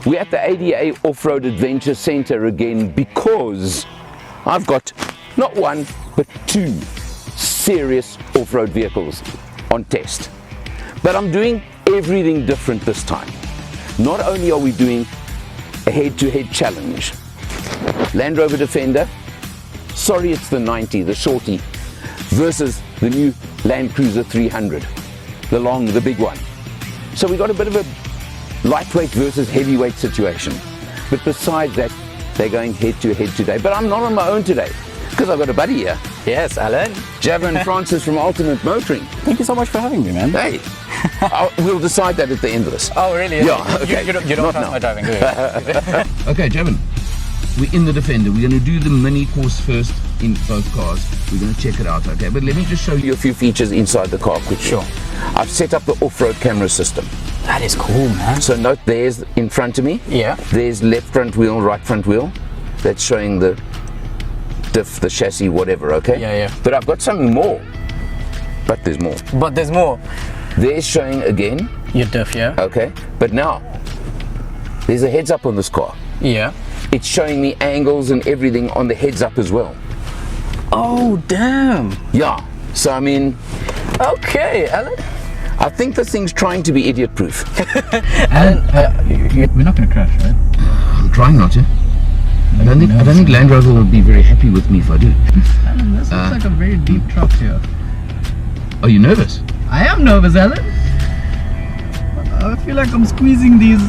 We're at the ADA Off-Road Adventure Center again because I've got not one, but two serious off-road vehicles on test. But I'm doing everything different this time. Not only are we doing a head-to-head challenge, Land Rover Defender, sorry it's the 90, the shorty, versus the new Land Cruiser 300, the big one. So we got a bit of a lightweight versus heavyweight situation. But besides that, they're going head-to-head today. But I'm not on my own today, because I've got a buddy here. Yes, Alan. Javon Francis from Ultimate Motoring. Thank you so much for having me, man. Hey, we'll decide that at the end of this. Oh, really? Yeah, okay. You don't trust my driving, do you? Okay, Javon, we're in the Defender. We're going to do the mini course first in both cars. We're going to check it out, okay? But let me just show you a few features inside the car quickly. Sure. I've set up the off-road camera system. That is cool, man. So note, there's in front of me. Yeah. There's left front wheel, right front wheel. That's showing the diff, the chassis, whatever, okay? Yeah, yeah. But I've got something more. But there's more. But there's more. There's showing again. Your diff, yeah? Okay. But now, there's a heads up on this car. Yeah. It's showing me angles and everything on the heads up as well. Oh, damn. Yeah. So, I mean... Okay, Alan. I think this thing's trying to be idiot-proof. Alan, we're not going to crash, right? I'm trying not to. I don't think Land Rover will be very happy with me if I do. Alan, this looks like a very deep drop here. Are you nervous? I am nervous, Alan. I feel like I'm squeezing these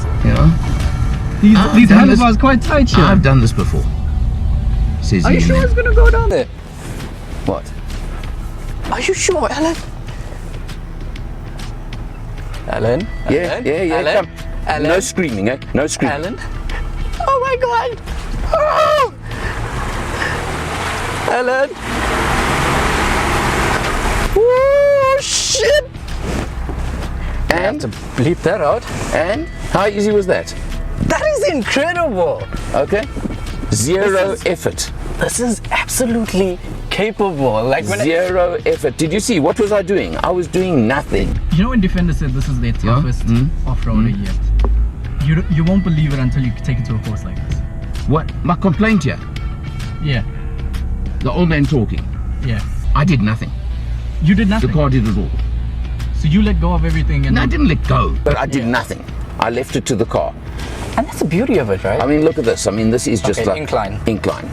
handlebars quite tight here. I've done this before. Says Are you sure it's going to go down there? What? Are you sure, Alan? Alan? Yeah, Alan? come. Alan? No screaming, eh? No screaming. Alan? Oh my God! Oh! Alan? Oh shit! And? I have to bleep that out. And? How easy was that? That is incredible! Okay. Zero effort. This is absolutely capable. Like when Zero effort. Did you see? What was I doing? I was doing nothing. You know when Defender said this is their toughest off-roader yet? You won't believe it until you take it to a course like this. What? My complaint here? Yeah. The old man talking. Yeah. I did nothing. You did nothing? The car did it all. So you let go of everything and... No, I didn't let go. But I did nothing. I left it to the car. And that's the beauty of it, right? I mean, look at this. I mean, this is just like... Incline. Incline.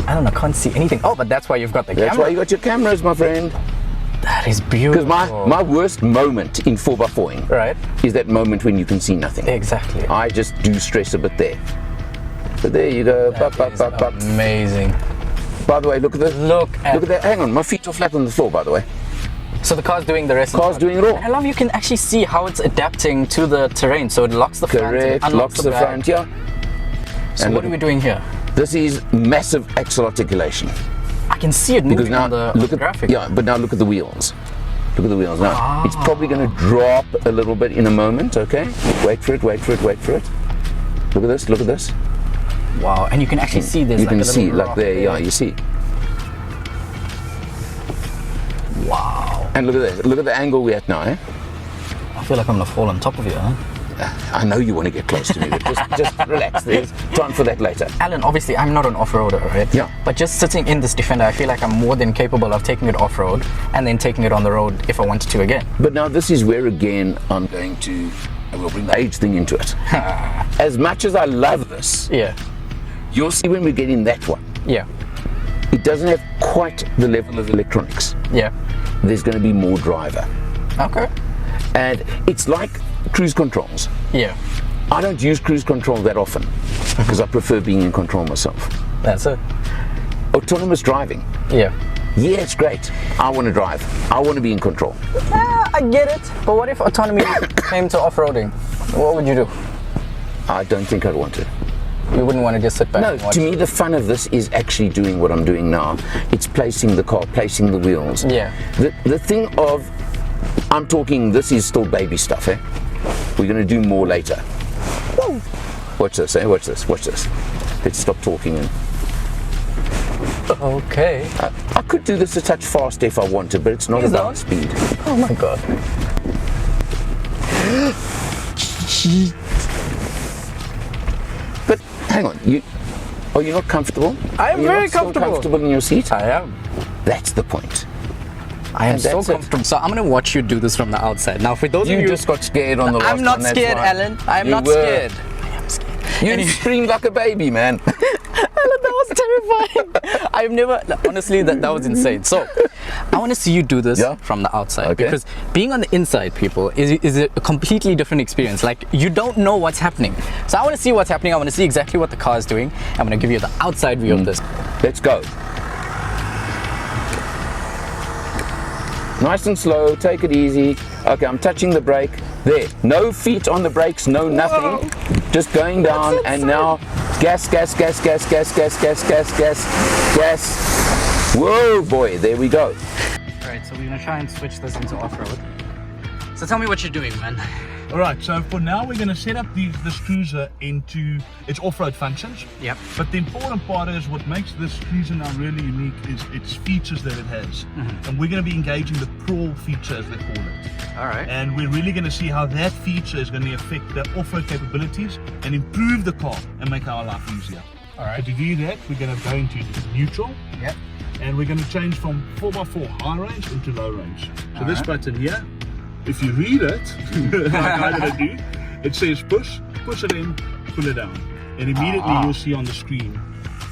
I don't know, I can't see anything. Oh, but that's why you've got the camera. That's why you got your cameras, my friend. That is beautiful. Because my worst moment in 4x4ing is that moment when you can see nothing. Exactly. I just do stress a bit there. But there you go. Amazing. By the way, look at this. Look at that. Hang on, my feet are flat on the floor, by the way. So the car's doing the rest. Car's doing it all. I love you can actually see how it's adapting to the terrain. So it locks the front. Correct. Locks the front, yeah. So what are we doing here? This is massive axle articulation. I can see it moving on the graphic. Yeah, but now look at the wheels. Look at the wheels now. It's probably going to drop a little bit in a moment, okay? Wait for it, wait for it, wait for it. Look at this, look at this. Wow, and you can actually see this. You can see, like there, yeah, you see. Wow. And look at this, look at the angle we're at now, eh? I feel like I'm going to fall on top of you, huh? I know you want to get close to me, but just relax. There's time for that later. Alan, obviously, I'm not an off-roader, right? Yeah. But just sitting in this Defender, I feel like I'm more than capable of taking it off-road and then taking it on the road if I wanted to again. But now this is where, again, I will bring the age thing into it. As much as I love this, you'll see when we get in that one. Yeah. It doesn't have quite the level of electronics. Yeah. There's going to be more driver. Okay. And it's like cruise controls. Yeah. I don't use cruise control that often because I prefer being in control myself. That's it. Autonomous driving. Yeah. Yeah, it's great. I want to drive. I want to be in control. I get it. But what if autonomy came to off-roading? What would you do? I don't think I'd want to. You wouldn't want to just sit back and watch? To me the fun of this is actually doing what I'm doing now. It's placing the car, placing the wheels. Yeah. The thing of, I'm talking, this is still baby stuff, eh? We're going to do more later. Whoa. Watch this, eh? Watch this, watch this. Let's stop talking. Okay. I could do this a touch faster if I wanted, but it's not about speed. Oh my God. But hang on, are you not comfortable? I am Are you very not still comfortable. comfortable in your seat? I am. That's the point. I am And so that's it. comfortable. So I'm gonna watch you do this from the outside. Now, for those of You you, just got scared on the last I'm not one, that's scared, why. Alan. I'm You not were. scared. I am scared. You Anyway. screamed like a baby, man. Alan, that was terrifying. I've never, honestly, that was insane. So, I want to see you do this Yeah. from the outside, Okay. because being on the inside, people, is a completely different experience. Like, you don't know what's happening. So I want to see what's happening. I want to see exactly what the car is doing. I'm going to give you the outside view of this. Let's go. Nice and slow, take it easy. Okay, I'm touching the brake. There, no feet on the brakes, no nothing. Just going down, and now gas, gas, gas, gas, gas, gas, gas, gas, gas, gas. Whoa, boy, there we go. All right, so we're going to try and switch this into off-road. So tell me what you're doing, man. All right, so for now we're going to set up this cruiser into its off-road functions. Yep. But the important part is what makes this cruiser now really unique is its features that it has. And we're going to be engaging the crawl feature, as they call it. All right. And we're really going to see how that feature is going to affect the off-road capabilities and improve the car and make our life easier. All right. So to do that, we're going to go into neutral. Yep. And we're going to change from 4x4 high range into low range. So this button here, if you read it, like I'm going to do, it says push it in, pull it down. And immediately you'll see on the screen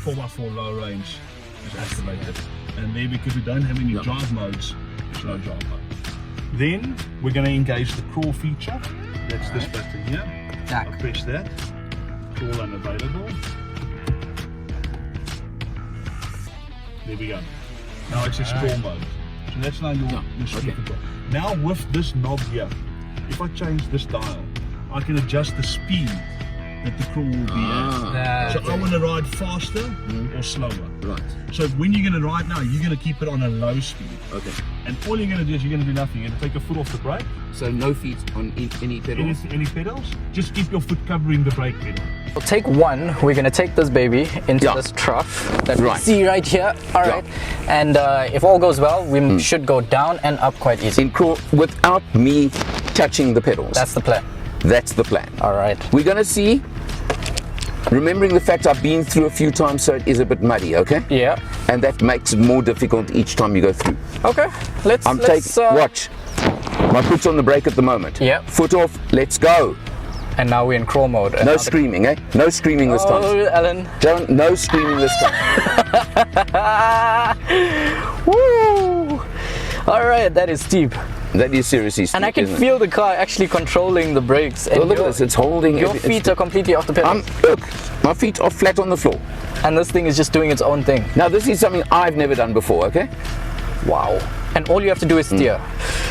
4x4 low range is activated. And then because we don't have any drive modes, it's no drive mode. Then we're going to engage the crawl feature. That's this button here. I'll press that. Crawl unavailable. There we go. Now it's a crawl mode. So that's now your speed control. Now with this knob here, if I change this dial, I can adjust the speed that the crawl will be at. So I want to ride faster or slower. Right. So when you're going to ride now, you're going to keep it on a low speed. Okay. And all you're going to do is you're going to do nothing. You're going to take your foot off the brake. So no feet on any pedals? Any pedals. Just keep your foot covering the brake pedal. So take one, we're going to take this baby into this trough that we see right here. All right. And if all goes well, we should go down and up quite easy. In crawl without me touching the pedals. That's the plan. That's the plan. All right. We're going to see, remembering the fact I've been through a few times, so it is a bit muddy, okay? Yeah. And that makes it more difficult each time you go through. Okay. Let's watch. My foot's on the brake at the moment. Yeah. Foot off, let's go. And now we're in crawl mode. No screaming, eh? No screaming this time. Oh, Alan. Don't, no screaming this time. Woo! All right, that is steep. That is seriously steep, And I can isn't it? feel the car actually controlling the brakes. And Oh, look at this, it's holding. your feet are completely off the pedal. Look, my feet are flat on the floor. And this thing is just doing its own thing. Now this is something I've never done before, okay? Wow. And all you have to do is steer.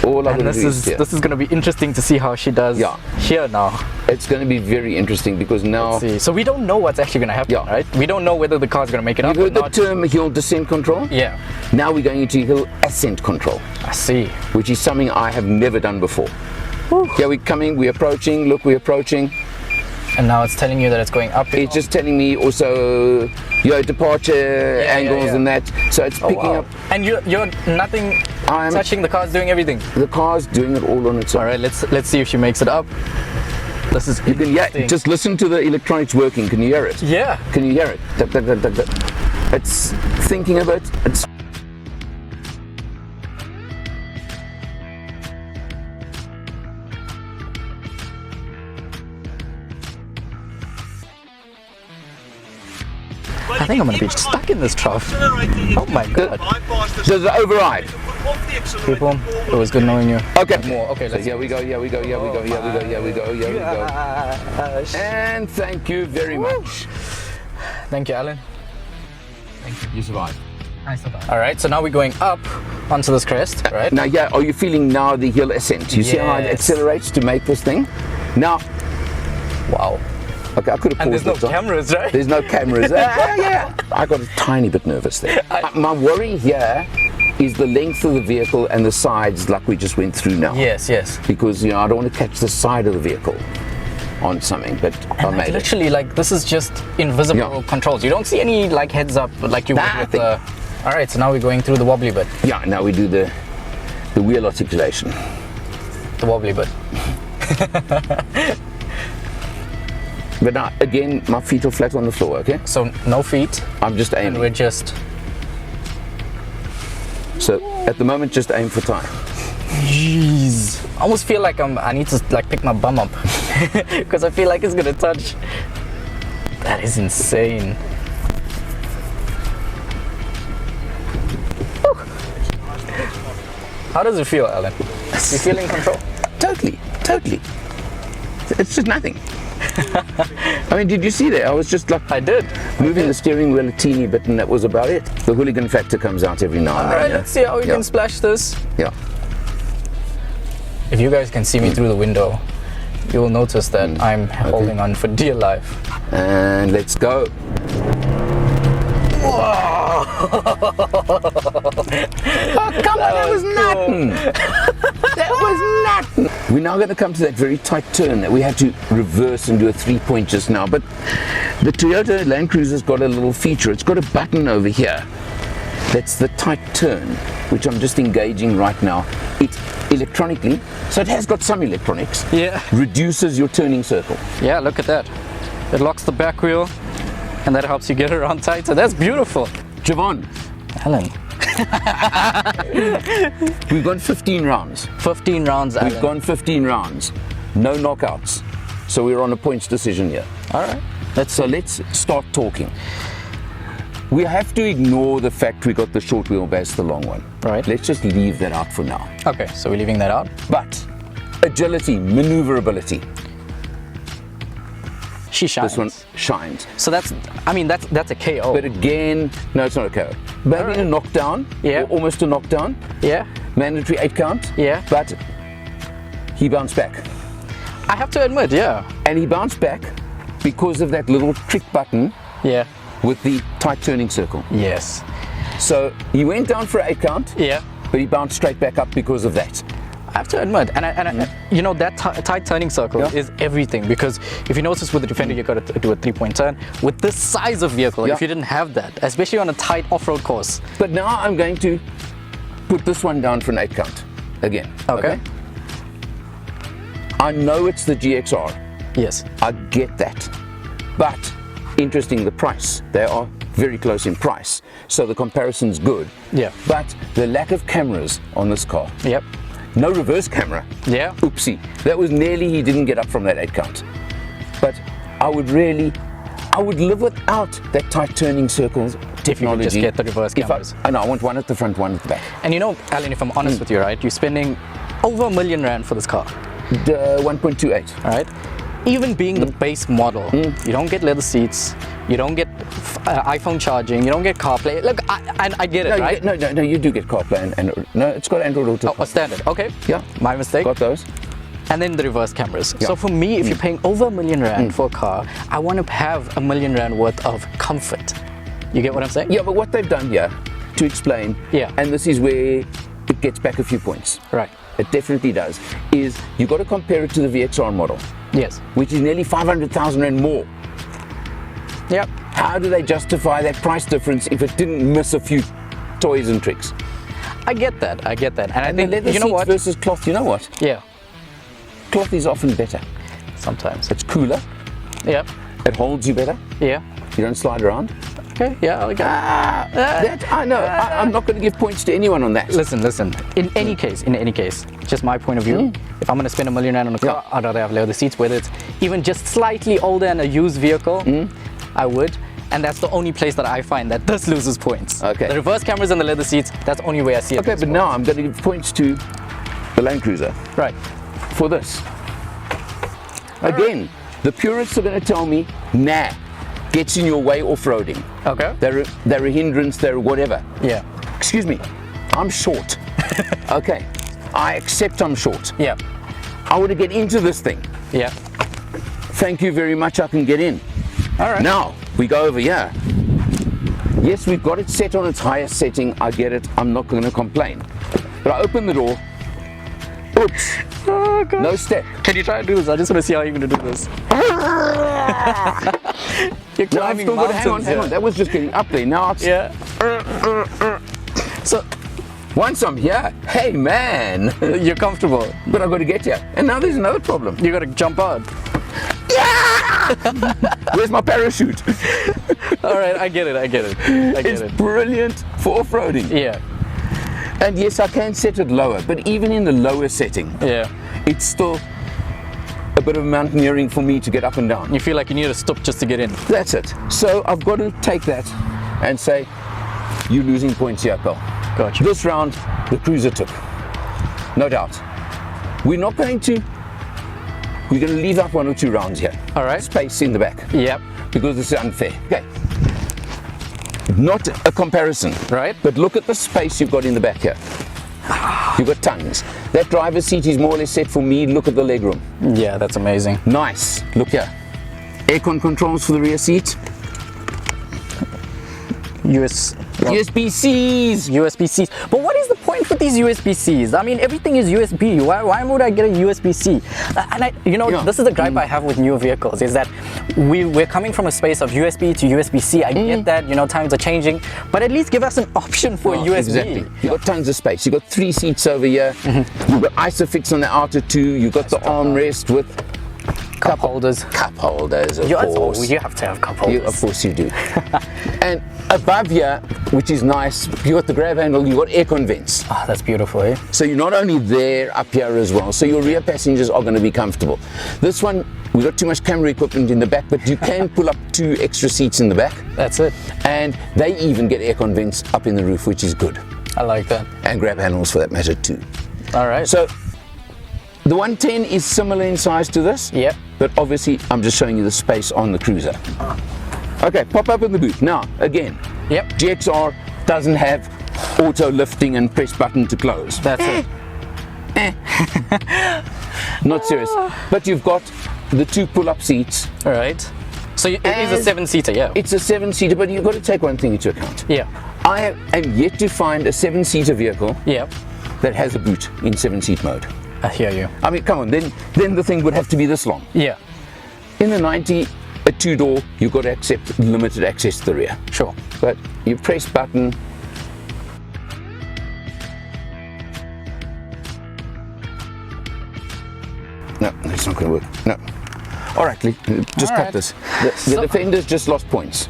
All I've And got to do is steer. this is going to be interesting to see how she does here now. It's going to be very interesting because now Let's see. So we don't know what's actually going to happen, right? We don't know whether the car's going to make it you up heard or the not. term hill descent control? Yeah. Now we're going into hill ascent control, I see. which is something I have never done before. Yeah, we're coming, we're approaching, look, we're approaching. And now it's telling you that it's going up. It's just telling me also your departure angles and that. So it's picking up. And you're nothing touching, the car's doing everything. The car's doing it all on its own. All right, let's see if she makes it up. This is You can just listen to the electronics working. Can you hear it? Yeah. Can you hear it? Duck, duck, duck, duck, duck. It's thinking of it. It's I think I'm going to be stuck in this trough. Oh my god. does it override? People, it was good knowing you. Okay. More. Okay, So let's here we go, here we go, here we go, here we go, here we go, here we go. And thank you very much. Thank you, Alan. Thank you. You survived. I survived. All right, so now we're going up onto this crest, right? Now, yeah, are you feeling now the hill ascent? You see how it Yes. accelerates to make this thing? Now, Wow. okay, I could have And paused there's no this, huh? cameras, right? There's no cameras. Yeah. I got a tiny bit nervous there. My worry here is the length of the vehicle and the sides, like we just went through now. Yes, yes. Because, you know, I don't want to catch the side of the vehicle on something, but I And made it. literally, like, this is just invisible controls. You don't see any, like, heads up like you would with Nothing. the... All right, so now we're going through the wobbly bit. Yeah, now we do the wheel articulation. The wobbly bit. But now, again, my feet are flat on the floor, okay? So no feet, I'm just and aiming. we're just. So at the moment, just aim for time. Jeez. I almost feel like I need to like pick my bum up because I feel like it's gonna touch. That is insane. Whew. How does it feel, Alan? You feel in control? Totally. It's just nothing. I mean, did you see that? I was just like I did. moving the steering wheel a teeny bit, and that was about it. The hooligan factor comes out every now and All then. right, yeah? let's see how we can splash this. Yeah. If you guys can see me through the window, you will notice that I'm holding on for dear life. And let's go. Whoa! Oh, come on, that was nothing. That was nothing. We're now going to come to that very tight turn that we had to reverse and do a 3-point just now. But the Toyota Land Cruiser's got a little feature. It's got a button over here. That's the tight turn, which I'm just engaging right now. It electronically, so it has got some electronics. Yeah. Reduces your turning circle. Yeah, look at that. It locks the back wheel, and that helps you get around tighter. That's beautiful. Javon, Alan. we've gone 15 rounds. 15 rounds, Alan. We've gone 15 rounds. No knockouts. So we're on a points decision here. All right. So let's start talking. We have to ignore the fact we got the short wheelbase, the long one. Right. Let's just leave that out for now. Okay, so we're leaving that out. But agility, maneuverability, She shines. this one shines. So that's a KO. But again, no, it's not a KO. Maybe a knockdown, Yeah. or almost a knockdown, yeah. mandatory 8 count. Yeah. But he bounced back. I have to admit, yeah. And he bounced back because of that little trick button Yeah. with the tight turning circle. Yes. So he went down for an 8 count, Yeah. but he bounced straight back up because of that. I have to admit, and you know, that tight turning circle Yeah. is everything, because if you notice with the Defender, you got to do a 3-point turn. With this size of vehicle, Yeah. if you didn't have that, especially on a tight off-road course. But now I'm going to put this one down for an 8 count again. Okay. I know it's the GXR. Yes. I get that. But interesting, the price. They are very close in price. So the comparison's good. Yeah. But the lack of cameras on this car. Yep. No reverse camera. Yeah. Oopsie. That was nearly, he didn't get up from that 8 count. But I would live without that tight turning circles technology. If you could just get the reverse If cameras. I know, I want one at the front, one at the back. And you know, Alan, if I'm honest with you, right, you're spending over R1 million for this car, The 1.28. all right? Even being the base model, you don't get leather seats, you don't get iPhone charging, you don't get CarPlay. Look, I get it, No, right? no, you do get CarPlay and no, it's got Android Auto. Oh, standard. Okay. Yeah. My mistake. Got those. And then the reverse cameras. Yeah. So for me, if you're paying over R1 million for a car, I want to have R1 million worth of comfort. You get what I'm saying? Yeah, but what they've done here, to explain, Yeah. and this is where it gets back a few points. Right. It definitely does. Is you got to compare it to the VXR model, Yes. which is nearly 500,000 rand more. Yep. How do they justify that price difference if it didn't miss a few toys and tricks? I get that. I get that. And I And the think, leather you know seats what? versus cloth, you know what? Yeah. Cloth is often better. Sometimes. It's cooler. Yep. It holds you better. Yeah. You don't slide around. Okay. Yeah. Okay. That I know. I'm not going to give points to anyone on that. Listen. In any case, just my point of view. If I'm going to spend R1 million on a car, I'd rather have leather seats, whether it's even just slightly older and a used vehicle. I would. And that's the only place that I find that this loses points. Okay. The reverse cameras and the leather seats, that's the only way I see it. Okay, but now I'm going to give points to the Land Cruiser Right. for this. Again, the purists are going to tell me, nah, gets in your way off-roading. Okay. They're a hindrance, they're whatever. Yeah. Excuse me, I'm short. Okay, I accept I'm short. Yeah. I want to get into this thing. Yeah. Thank you very much, I can get in. All right. Now, we go over here. Yes, we've got it set on its highest setting, I get it, I'm not going to complain. But I open the door, oops, Oh, God. no step. Can you try to do this? I just want to see how you're going to do this. You're No, I've climbing still got to mountains. hang on. That was just getting up there. Now it's, Yeah. So, Once I'm here, hey man, You're comfortable. but I've got to get here. And now there's another problem. You gotta jump out. Where's my parachute? All right, I get it. It's brilliant for off-roading. Yeah, And yes, I can set it lower, but even in the lower setting, yeah. it's still a bit of mountaineering for me to get up and down. You feel like you need to stop just to get in. That's it. So I've got to take that and say, you're losing points here, pal. Gotcha. This round, the cruiser took, no doubt. We're going to leave out 1 or 2 rounds here. All right. Space in the back, Yep. because this is unfair. Okay. Not a comparison, Right. but look at the space you've got in the back here. You've got tons. That driver's seat is more or less set for me. Look at the legroom. Yeah, that's amazing. Nice. Look here. Aircon controls for the rear seat. USB-Cs. USB-Cs. But what is the point with these USB-Cs? I mean, everything is USB. Why would I get a USB-C? And Yeah. this is the gripe I have with new vehicles, is that we're coming from a space of USB to USB-C. I get that, times are changing, but at least give us an option for USB. Exactly. You've got tons of space. You've got 3 seats over here. You've got Isofix on the outer 2. You've got the armrest with Cup holders. cup holders, of You course. have to have cup holders. Of course you do. And above here, which is nice, you got the grab handle, you got aircon vents. Ah, that's beautiful, eh? So you're not only there, up here as well. So your rear passengers are going to be comfortable. This one, we've got too much camera equipment in the back, but you can pull up 2 extra seats in the back. That's it. And they even get aircon vents up in the roof, which is good. I like that. And grab handles for that matter too. All right. So the 110 is similar in size to this. Yep. But obviously, I'm just showing you the space on the cruiser. Okay, pop up in the boot. Now, again, Yep. GXR doesn't have auto lifting and press button to close. That's it. Not serious. But you've got the 2 pull-up seats. All right. So it is a And 7-seater, yeah. It's a 7-seater, but you've got to take one thing into account. Yeah. I am yet to find a 7-seater vehicle Yeah. that has a boot in 7-seat mode. I hear you. I mean, come on, then the thing would have to be this long. Yeah. In the 90, a 2-door, you've got to accept limited access to the rear. Sure. But you press button. No, that's not going to work. No. All right, Lee, just All cut right. this. The Defender's just lost points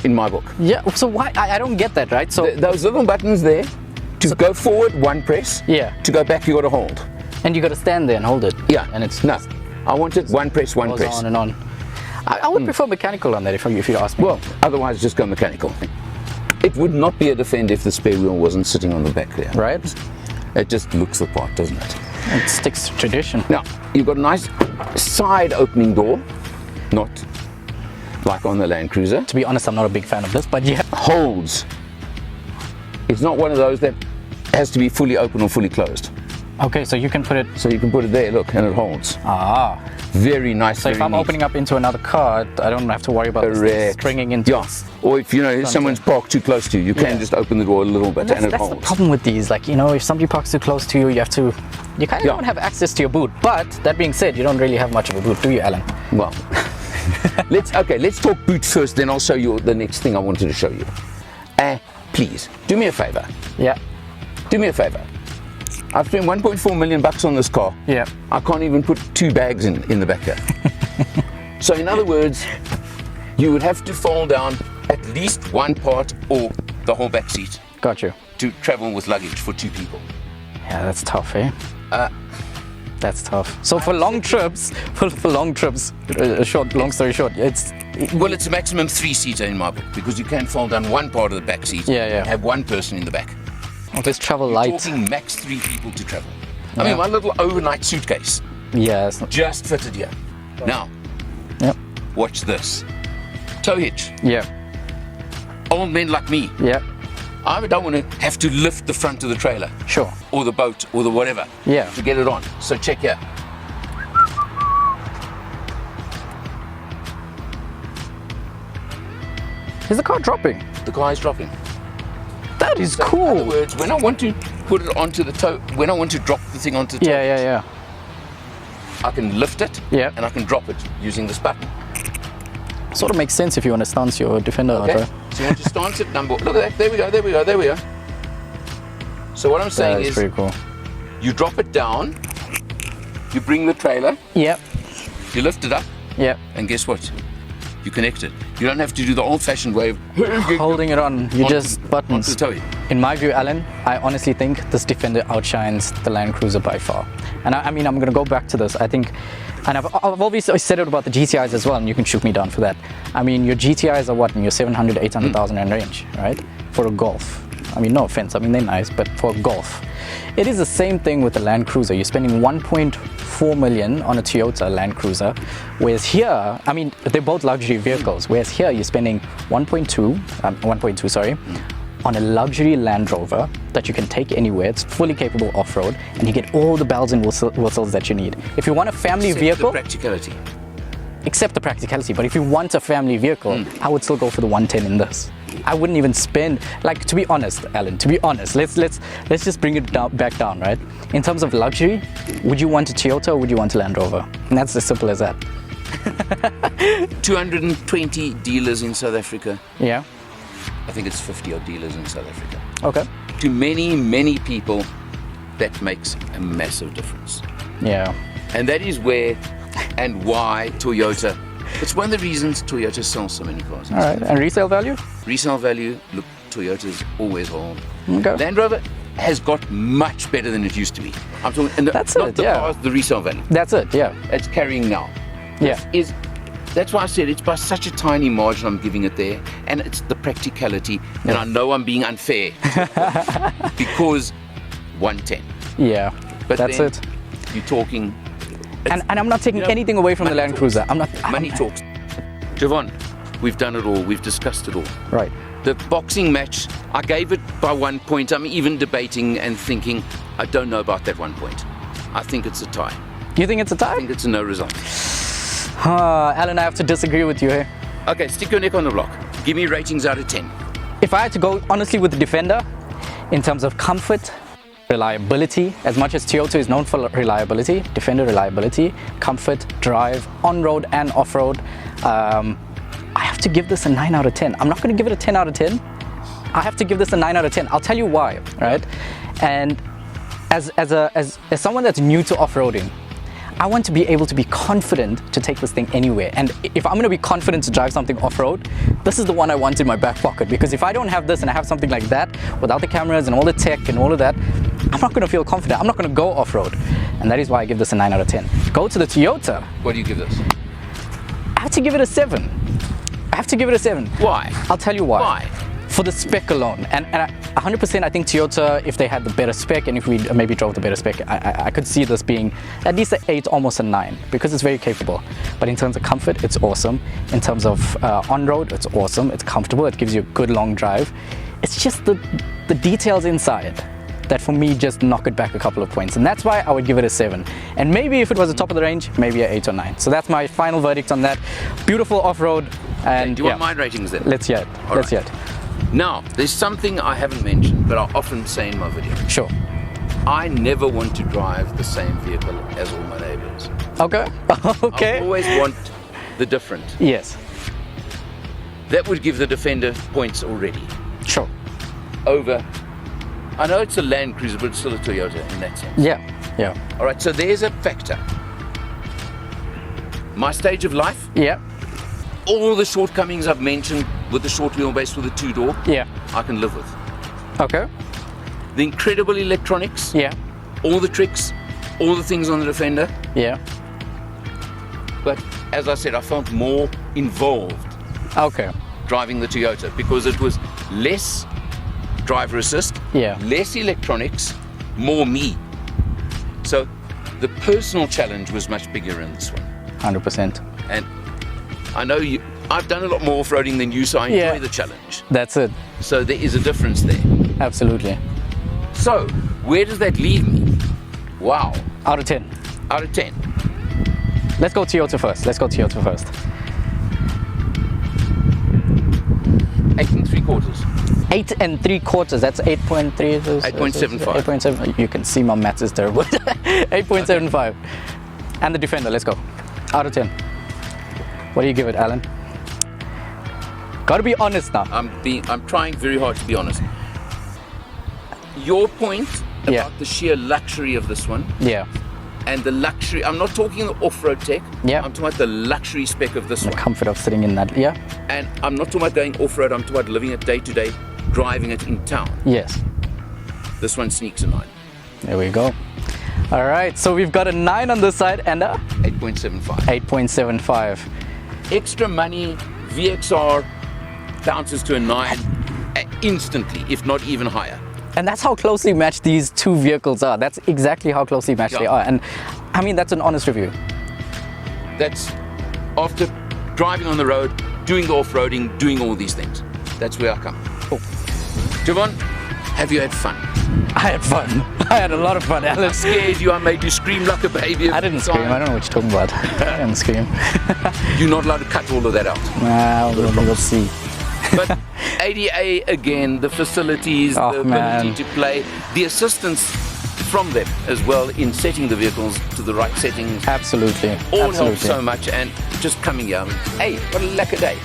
in my book. Yeah. So why? I don't get that, right? So Those little buttons there, to go forward, 1 press. Yeah. To go back, you got to hold. and you got to stand there and hold it. Yeah. And it's no. I want it 1 press, 1 goes press. on and on. I would prefer mechanical on that if you ask me. Well, otherwise just go mechanical. It would not be a Defender if the spare wheel wasn't sitting on the back there. Right? It just looks the part, doesn't it? It sticks to tradition. Now, you've got a nice side opening door, not like on the Land Cruiser. To be honest, I'm not a big fan of this, but yeah. Holds. It's not one of those that has to be fully open or fully closed. Okay, so you can put it. So you can put it there, look, and it holds. Ah. Very nice. So if I'm opening up into another car, I don't have to worry about this thing Correct. springing into. Yeah. Or if someone's parked too close to you, you can just open the door a little bit and it That's the holds. problem with these. Like, if somebody parks too close to you, you kind of don't have access to your boot. But that being said, you don't really have much of a boot, do you, Alan? Well, let's talk boot first, then I'll show you the next thing I wanted to show you. Please, do me a favor. Yeah. Do me a favor. I've spent 1.4 million bucks on this car. Yeah. I can't even put 2 bags in the back here. So in other words, you would have to fold down at least one part or the whole back seat Got you. to travel with luggage for 2 people. Yeah, that's tough, eh? That's tough. So for long trips, long story short, Well, it's a maximum 3-seater in my book because you can fold down one part of the back seat and have one person in the back. Let's travel You're light. talking max 3 people to travel. I mean, my little overnight suitcase Yeah. It's not, just fitted here. Now, yep. watch this. Tow hitch. Yeah. Old men like me, Yeah. I don't want to have to lift the front of the trailer Sure. or the boat or the whatever Yeah. to get it on. So check here. Is the car dropping? The car is dropping. That is So cool. in other words, when I want to put it onto the tow, when I want to drop the thing onto the tow, Yeah. I can lift it Yeah. and I can drop it using this button. Sort of makes sense if you want to stance your Defender out, Okay. right? So you want to stance it, look at that, there we go. So what I'm saying That is is, pretty cool. you drop it down, you bring the trailer, Yep. you lift it up, Yep. and guess what? You connect it. You don't have to do the old-fashioned way of Holding it on, you onto- just buttons. onto the tow. In my view, Alan, I honestly think this Defender outshines the Land Cruiser by far. And I mean, I'm going to go back to this. I think, and I've obviously said it about the GTIs as well, and you can shoot me down for that. I mean, your GTIs are what, in your 700, 800,000 rand range, right? For a Golf. I mean, no offense, I mean, they're nice, but for a Golf. It is the same thing with the Land Cruiser. You're spending 1.4 million on a Toyota Land Cruiser, whereas here, I mean, they're both luxury vehicles, whereas here you're spending 1.2, sorry, on a luxury Land Rover that you can take anywhere. It's fully capable off-road, and you get all the bells and whistles that you need. If you want a family Except vehicle, the practicality. except the practicality, but if you want a family vehicle, I would still go for the 110 in this. I wouldn't even spend, like, to be honest, Alan, to be honest, let's just bring it back down, right? In terms of luxury, would you want a Toyota or would you want a Land Rover? And that's as simple as that. 220 dealers in South Africa. Yeah. I think it's 50 odd dealers in South Africa. Okay. To many, many people, that makes a massive difference. Yeah. And that is where and why Toyota, it's one of the reasons Toyota sells so many cars. All right. And resale value? Resale value, look, Toyota's always hold. Okay. Land Rover has got much better than it used to be. I'm talking, and That's not it, the yeah. cars, the resale value. That's it. Yeah. It's carrying now. Yeah. That's why I said it's by such a tiny margin I'm giving it there, and it's the practicality. And I know I'm being unfair because 110. Yeah. But That's then it. You're talking. And I'm not taking anything away from the money Land talks. Cruiser. I'm not. Money talks. Javon, we've done it all. We've discussed it all. Right. The boxing match, I gave it by 1 point. I'm even debating and thinking, I don't know about that 1 point. I think it's a tie. You think it's a I tie? think it's a no result. Alan, I have to disagree with you here. Okay, stick your neck on the block. Give me ratings out of 10. If I had to go honestly with the Defender, in terms of comfort, reliability, as much as Toyota is known for reliability, Defender reliability, comfort, drive, on-road and off-road, I have to give this a 9 out of 10. I'm not going to give it a 10 out of 10. I have to give this a 9 out of 10. I'll tell you why, right? And as someone that's new to off-roading, I want to be able to be confident to take this thing anywhere. And if I'm going to be confident to drive something off-road, this is the one I want in my back pocket. Because if I don't have this and I have something like that, without the cameras and all the tech and all of that, I'm not going to feel confident. I'm not going to go off-road. And that is why I give this a 9 out of 10. Go to the Toyota. What do you give this? I have to give it a 7. I have to give it a 7. Why? I'll tell you why. Why? For the spec alone, and 100% I think Toyota, if they had the better spec and if we maybe drove the better spec, I could see this being at least an 8, almost a 9, because it's very capable. But in terms of comfort, it's awesome. In terms of on-road, it's awesome. It's comfortable. It gives you a good long drive. It's just the details inside that for me just knock it back a couple of points, and that's why I would give it a 7. And maybe if it was the top of the range, maybe an 8 or 9. So that's my final verdict on that. Beautiful off-road. And Do you want my ratings then? Let's hear it. All Let's hear right. it. Now, there's something I haven't mentioned, but I often say in my video. Sure. I never want to drive the same vehicle as all my neighbors. Okay. Okay. I always want the different. Yes. That would give the Defender points already. Sure. Over, I know it's a Land Cruiser, but it's still a Toyota in that sense. Yeah. Yeah. All right, so there's a factor. My stage of life, Yeah. all the shortcomings I've mentioned with the short wheelbase with the 2-door, Yeah. I can live with. Okay. The incredible electronics, Yeah. all the tricks, all the things on the Defender. Yeah. But as I said, I felt more involved Okay. driving the Toyota because it was less driver assist, Yeah. less electronics, more me. So the personal challenge was much bigger in this one. 100%. And I know I've done a lot more off-roading than you, so I enjoy Yeah. the challenge. That's it. So there is a difference there. Absolutely. So where does that leave me? Wow, Out of 10. out of 10. Let's go Toyota first. 8 3/4. 8 3/4. That's 8.3. 8.75. 8.7. You can see my maths is terrible. 8.75. And the Defender. Let's go. Out of 10. What do you give it, Alan? Gotta be honest now. I'm trying very hard to be honest. your point about Yeah. the sheer luxury of this one, Yeah. and the luxury, I'm not talking the off-road tech, Yeah. I'm talking about the luxury spec of this The one. comfort of sitting in that. Yeah. And I'm not talking about going off-road, I'm talking about living it day to day, driving it in town. Yes. This one sneaks a 9. There we go. All right, so we've got a 9 on this side and a 8.75. 8.75. Extra money, VXR bounces to a 9 instantly, if not even higher. And that's how closely matched these two vehicles are. That's exactly how closely matched they Yeah. are. And I mean, that's an honest review. That's after driving on the road, doing the off-roading, doing all these things. That's where I come. Cool. Javon, have you had fun? I had fun. I had a lot of fun, I Alex. scared you, I made you scream like a baby. I didn't scream. I don't know what you're talking about. I didn't scream. You're not allowed to cut all of that out. Nah, we'll see. But ADA, again, the facilities, Oh, the ability man. to play, the assistance from them as well in setting the vehicles to the right settings, Absolutely. all Absolutely. helps so much. And just coming here, I mean, hey, what a lekker day.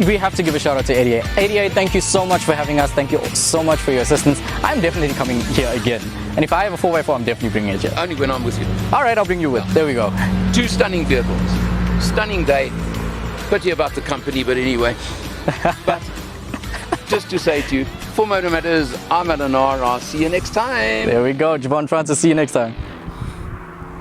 We have to give a shout out to 88. 88, thank you so much for having us. Thank you so much for your assistance. I'm definitely coming here again. And if I have a 4x4, I'm definitely bringing it here. Only when I'm with you. All right, I'll bring you with. There we go. 2 stunning vehicles, stunning day. Pity about the company, but anyway. But just to say to you, for Motor Matters, I'm Alan R. I'll see you next time. There we go. Javon Francis. See you next time.